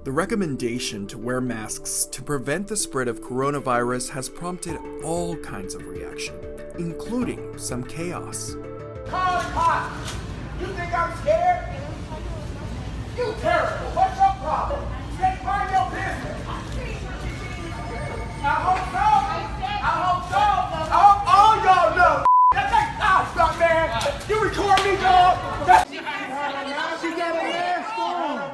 The recommendation to wear masks to prevent the spread of coronavirus has prompted all kinds of reaction, including some chaos. Call the cops. You think I'm scared? You terrible. What's your problem? Just mind your business. I hope so. I hope all y'all know. That's like stop, man. You record me, dog. She got a mask on.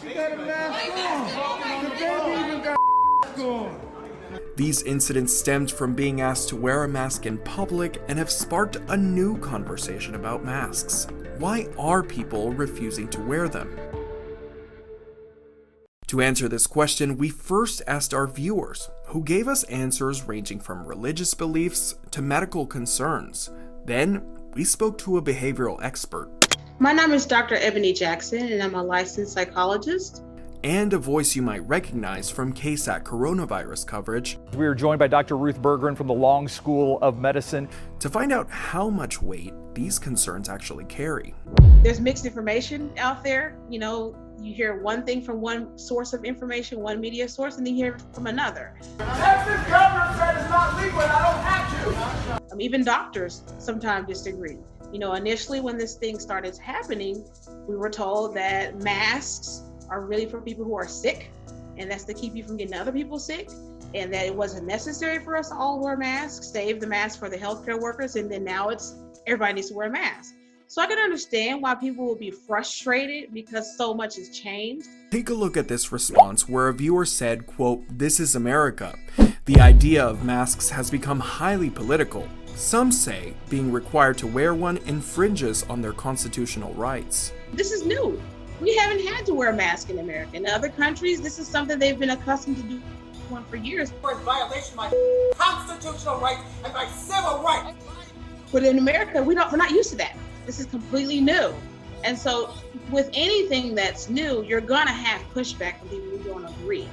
She got a mask on. The baby even got a mask on. These incidents stemmed from being asked to wear a mask in public and have sparked a new conversation about masks. Why are people refusing to wear them? To answer this question, we first asked our viewers, who gave us answers ranging from religious beliefs to medical concerns. Then, we spoke to a behavioral expert. My name is Dr. Ebony Jackson, and I'm a licensed psychologist. And a voice you might recognize from KSAT coronavirus coverage. We are joined by Dr. Ruth Bergeron from the Long School of Medicine to find out how much weight these concerns actually carry. There's mixed information out there. You hear one thing from one source of information, one media source, and then you hear it from another. Texas governor said it's not legal and I don't have to. Even doctors sometimes disagree. Initially when this thing started happening, we were told that masks are really for people who are sick, and that's to keep you from getting other people sick, and that it wasn't necessary for us to all wear masks, save the mask for the healthcare workers, and then now it's everybody needs to wear a mask. So I can understand why people will be frustrated because so much has changed. Take a look at this response where a viewer said, quote, "This is America. The idea of masks has become highly political. Some say being required to wear one infringes on their constitutional rights." This is new. We haven't had to wear a mask in America. In other countries, this is something they've been accustomed to do for years. For violation of my constitutional rights and my civil rights. But in America, we're not used to that. This is completely new. And so with anything that's new, you're gonna have pushback from people who don't agree.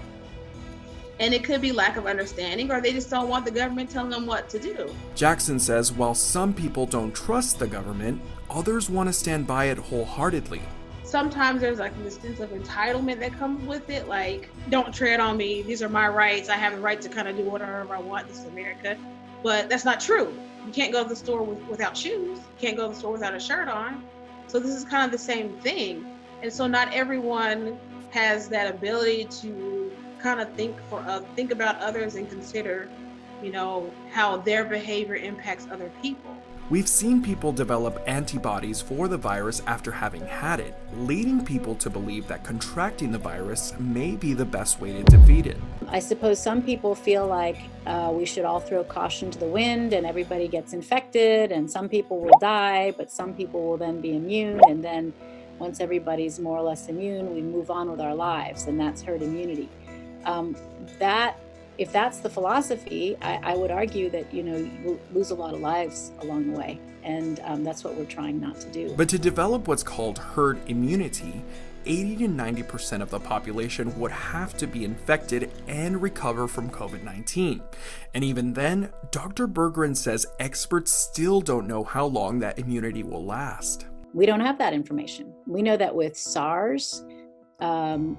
And it could be lack of understanding, or they just don't want the government telling them what to do. Jackson says while some people don't trust the government, others want to stand by it wholeheartedly. Sometimes there's like this sense of entitlement that comes with it, like, don't tread on me, these are my rights, I have the right to kind of do whatever I want, this is America. But that's not true. You can't go to the store without shoes, you can't go to the store without a shirt on. So this is kind of the same thing. And so not everyone has that ability to kind of think about others and consider, how their behavior impacts other people. We've seen people develop antibodies for the virus after having had it, leading people to believe that contracting the virus may be the best way to defeat it. I suppose some people feel like we should all throw caution to the wind and everybody gets infected and some people will die, but some people will then be immune. And then once everybody's more or less immune, we move on with our lives, and that's herd immunity. If that's the philosophy, I would argue that, you lose a lot of lives along the way. And that's what we're trying not to do. But to develop what's called herd immunity, 80 to 90% of the population would have to be infected and recover from COVID-19. And even then, Dr. Bergeron says experts still don't know how long that immunity will last. We don't have that information. We know that with SARS,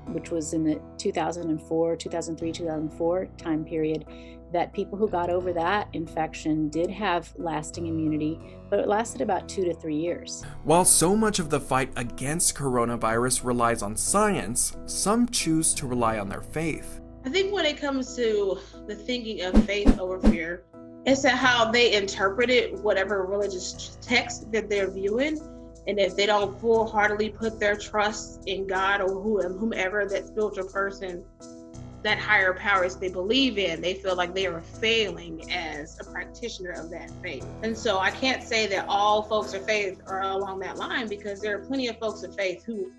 which was in the 2003, 2004 time period, that people who got over that infection did have lasting immunity, but it lasted about 2 to 3 years. While so much of the fight against coronavirus relies on science, some choose to rely on their faith. I think when it comes to the thinking of faith over fear, it's how they interpreted whatever religious text that they're viewing. And if they don't full-heartedly put their trust in God or whomever that spiritual person, that higher powers they believe in, they feel like they are failing as a practitioner of that faith. And so I can't say that all folks of faith are along that line, because there are plenty of folks of faith who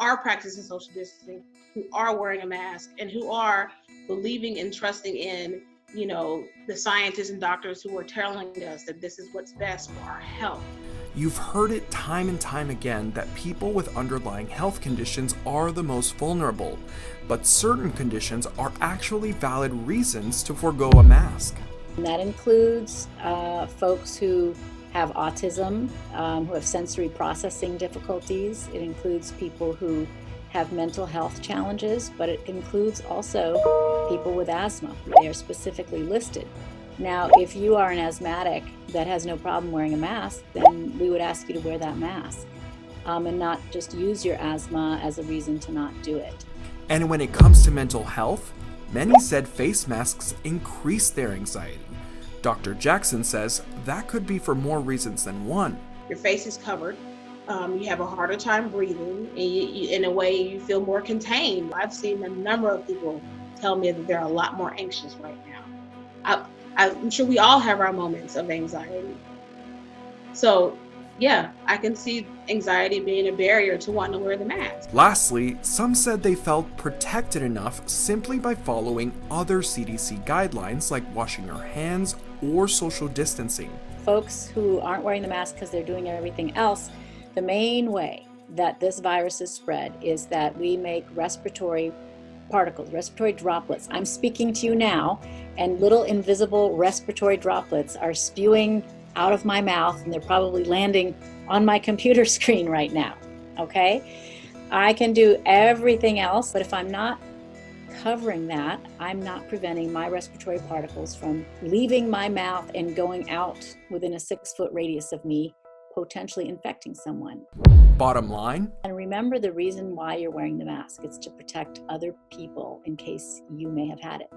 are practicing social distancing, who are wearing a mask, and who are believing and trusting in, the scientists and doctors who are telling us that this is what's best for our health. You've heard it time and time again that people with underlying health conditions are the most vulnerable, but certain conditions are actually valid reasons to forego a mask. And that includes folks who have autism, who have sensory processing difficulties. It includes people who have mental health challenges, but it includes also people with asthma. They are specifically listed. Now, if you are an asthmatic that has no problem wearing a mask, then we would ask you to wear that mask and not just use your asthma as a reason to not do it. And when it comes to mental health, many said face masks increase their anxiety. Dr. Jackson says that could be for more reasons than one. Your face is covered. You have a harder time breathing, and in a way, you feel more contained. I've seen a number of people tell me that they're a lot more anxious right now. I'm sure we all have our moments of anxiety. So, yeah, I can see anxiety being a barrier to wanting to wear the mask. Lastly, some said they felt protected enough simply by following other CDC guidelines like washing your hands or social distancing. Folks who aren't wearing the mask because they're doing everything else, the main way that this virus is spread is that we make respiratory particles, respiratory droplets. I'm speaking to you now, and little invisible respiratory droplets are spewing out of my mouth, and they're probably landing on my computer screen right now, okay? I can do everything else, but if I'm not covering that, I'm not preventing my respiratory particles from leaving my mouth and going out within a 6-foot radius of me, potentially infecting someone. Bottom line, and remember the reason why you're wearing the mask. It's to protect other people in case you may have had it.